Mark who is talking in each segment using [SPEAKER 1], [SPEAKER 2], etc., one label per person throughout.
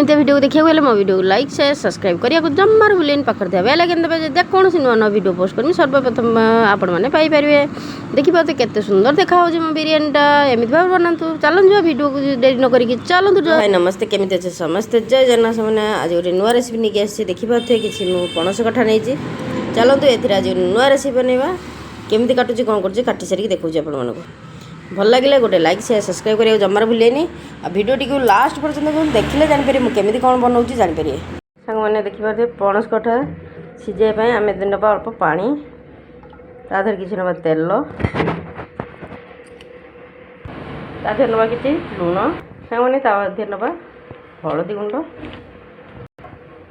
[SPEAKER 1] एमती वीडियो देखिए मो वीडियो लाइक शेयर सब्सक्राइब करने को जमार भूलें पाखे थे बेल आइकन देवे जब कौन नुआ नुआ वीडियो पोस्ट करमी सर्वप्रथम आपण मैंने पाइपर देखिए केते सुंदर देखा मो बिरियानीटा एमती भाव बनातु चलु वीडियो को डेरी न करी चलतु भाई नमस्ते केमी अच्छे समस्ते जय जगन्नाथ मैंने आज गोटे नुआ रेसिपी नहीं आसी देखिपे कि पणस कठा नहीं चलतु ए आज नुआ रेसिपी बनवा केमी काटुची कौन कर काटी सारिक देखा आपण मानक भल लगे गोटे लाइक शेयर सब्सक्राइब करिए जमार भूलेनी आ वीडियो टी लास्ट पर्यटन देखिले जापर केमी कौन बनाऊँ जापर सांग मैंने देखिए पणस कठा सीझाई आम ना अल्प पानी तादेह किसी ना तेल तादेह ना कि लुण सांग मैंने तादेह ना हलदी गुंड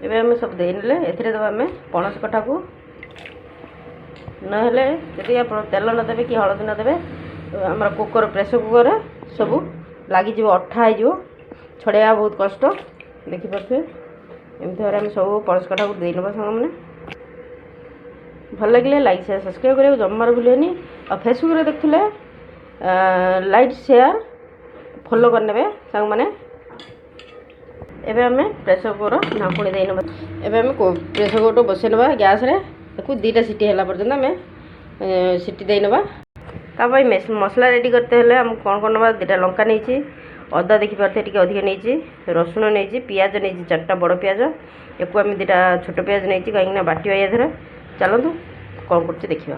[SPEAKER 1] एवं आम सब देने एदवा आम पणस कठा को नहेले यदि आप तेल नदेवे कि हलदी नदेवे आम कुकर प्रेसर कुकर सब लगे अठा हो छड़ाइया बहुत कष्ट देखिपे एमती भाव में सब पणस कठा को दे ना सांग मैंने भल लगे लाइक शेयर सब्सक्राइब करें जमार भूलेनी और फेसबुक देखुले लाइक शेयर फॉलो करने सांग मैंने एवं आम प्रेसर कुकर ढाँपुणी दे ना एवं आम प्रेसर कुकर बसई ना गैस दुईटा सीटी है पर्यटन आम सीटी दे ना तापाई मसला रेडी करते हैं आम कौन कौन ना दुटा लंका नहीं अदा देखिपे टी अधिक नहीं रसुण नहीं पियाज नहीं 4टा बड़ पियाज एक आम 2टा छोट पियाज नहीं कहीं बाटिया याद चलतु कौन कर देखा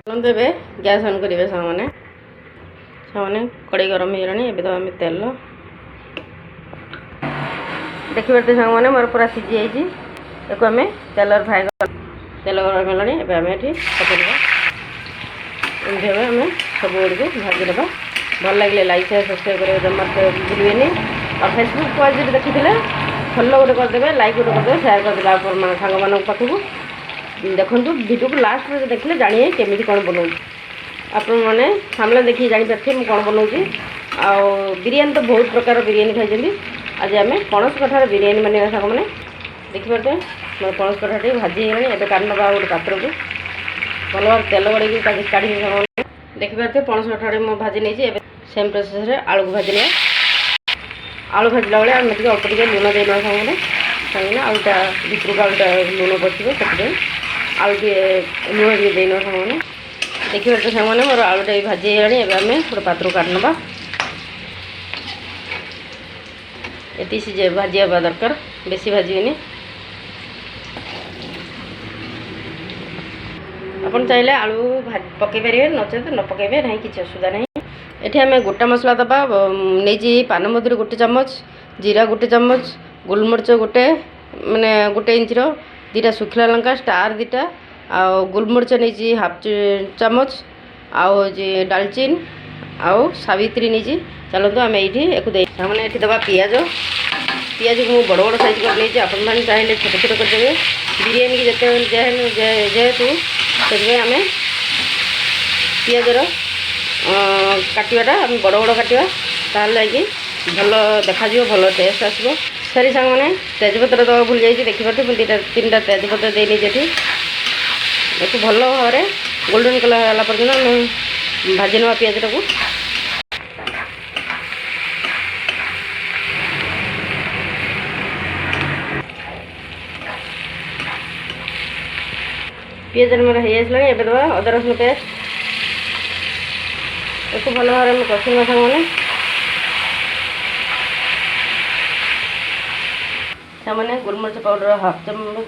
[SPEAKER 1] चलते ए गैस ऑन करेंगे सामने कड़े गरम हो तो आम तेल देखिए सांग मैंने मोर पूरा सीझी जाइए एक आम तेल फ्राए तेल गरम है आम ये पकड़ा एमती भाव आम सब गुड़ को भाजी ना भल लगे लाइक शेयर सब्सक्राइब करेंगे जमा भूलें और फेसबुक को आज देखी फॉलो गोटे करदे लाइक गोटे करदे शेयर करदे सांग मान पाखक देखो वीडियो को लास्ट में देखिए जानिए केमी कौन बनाऊँ आपण मैंने सामने देखिए जापर मुझे कौन बनाऊँ बिरियानी तो बहुत प्रकार बिरियानी खाई आज आम पणस कठार बिरियानी बना सांग मैंने देखिपे मोर पणस कठाटी भाजी है काट ना गोटे पात्र को भल भाव तेल गड़े काढ़ी देखिपे पणस कठाटी मो भाजी नहीं सेम प्रोसेस आलू को भाजी आलू भाजला बेले आम अल्प टे लुण देना सांगे कहीं आलूटा भितर को आलूटा लुण पड़े से आलू टे लुण टे देना सांगे देखिए सांगे मोर आलूटा भी भाजी आम गोटे पात्र काट ना ये सीझे भाजी हवा दरकार बेसी भाजनी आपन चाहिए आलू पकई पारे नचेत न पकईबे ना कि असुविधा ना ये आम गोटा मसला दबा नहीं पान मधुरी 1 चामच जीरा 1 चामच गोलमरीच गोटे माने 1 इंच 2टा सुखला लंका स्टार 2टा आ गोलमरीच नहीं हाफ चामच आउ डालचीन आउ सावित्री नहीं चलते आम ये मैंने ये दबा पियाज पियाज को बड़ बड़ साइज कर नहीं आप चाहिए छोट छोट करदे बिरियानी की जेहेतु से आम पियाजर काटाटा आम बड़ बड़ काटा ताकि भल देखा भल टेस्ट आसो सरी सांग मैंने तेजपत्र दवा भूल जाइए देखिए 2-3टा तेजपत्र देनी देखो भल भाव में गोल्डन कलर है पर्यटन भाजी ना पियाजटा को पियाज मोर हो दबा अदा रसुण पेस्ट एक भल भाव में कषिमा सांग मैंने गोलमरीच पाउडर हाफ चामच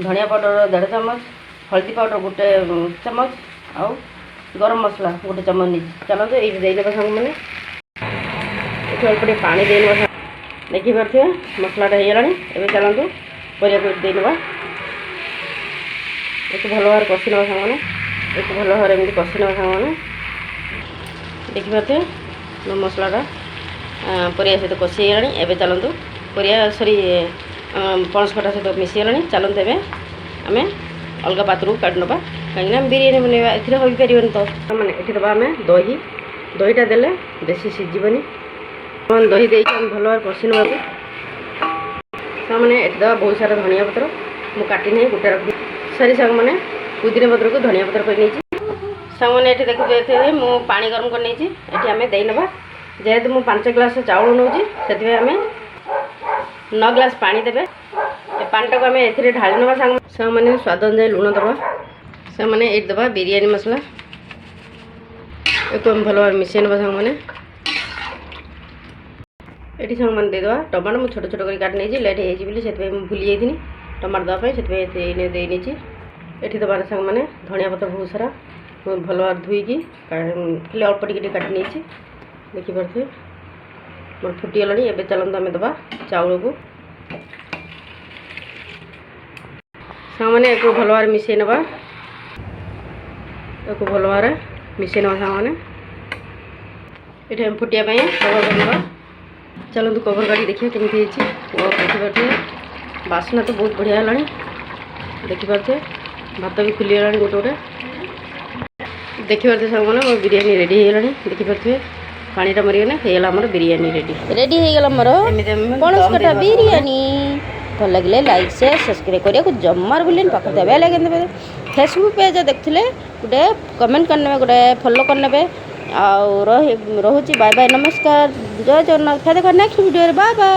[SPEAKER 1] धनिया पाउडर 1.5 चामच हल्दी पाउडर 1 चामच आउ गरम मसला 1 चामच नहीं चलते ये देदेव सांग मैंने ये अल्प पानी देना देखिपे मसलाटा हो गला चलतु परिया को देना एक भल भाव कषि ना सांग एक भल भाव एमती कषि ना सांग देखिपे मसलाटा परिया सहित कषि हो चलतु परिया सरी पणस कठा सहित मिसी गला चलते आम अलग पात्र को काट ना कहीं बिरियानी बनवा ए हो पारे तो मैंने ये दबा आम दहीटा देले बेसी सीझबनी दही दे भल भाव कषि ना मैंने ये दबा बहुत सारा धनिया पत्र मुझे काटी नहीं गोटे रख सारी सांग मैंने पुदीना पत्र को धनिया पत्र कर सांग मैंने ये देखिए मुझे पानी गरम कर आम देना जेहेतु मुझे 5 ग्लास चाउल नौ से 9 ग्लास पानी देबे। ए पानी को आम ए ढाली ना सांग मैंने स्वाद अनुसार लुण दबा सांग मैंने ये दबा बिरयानी मसला एक भल भाव मिसई ना सांग मैंने ये सांग मैंने देदेबा टमाटो मुझे छोट छोट कर काट नहीं लेट हो भूली जाइए टमाटो दवाई से देनी ये दबार सांग मैंने धनिया पत्र बहुत सारा भल भाव धोईकी खाली अल्प टिके काटी नहीं देखिपे मोर फुटीगला। एवं चलते आम दबा चाउल को सांग मैंने एक भल भाव मिसई नवा एक भल भाव मिसई नवा सांग मैंने ये फुटियापाई कवर करवा। चलते कवर गाड़ी देखिए केमी देखिपे बासना तो बहुत बढ़िया है देखिपे भात भी खुलीगला गोटे गोटे देखिपे सांग मैंने बिरयानी रेडी होगा देखिपे पानीटा मरीगले होगा आम बिरयानी रेडी होगा मोर पणस कटा बिरयानी। भल लगे लाइक शेयर सब्सक्राइब करिया को जमार भूलें पाखे बेल आइकन देबे। फेसबुक पेज देखुले गोटे कमेंट करने गोटे फॉलो करने आ रोची बाय बाय नमस्कार जय जगन्नाथ। देखा नेक्स्ट वीडियो बाय बाय।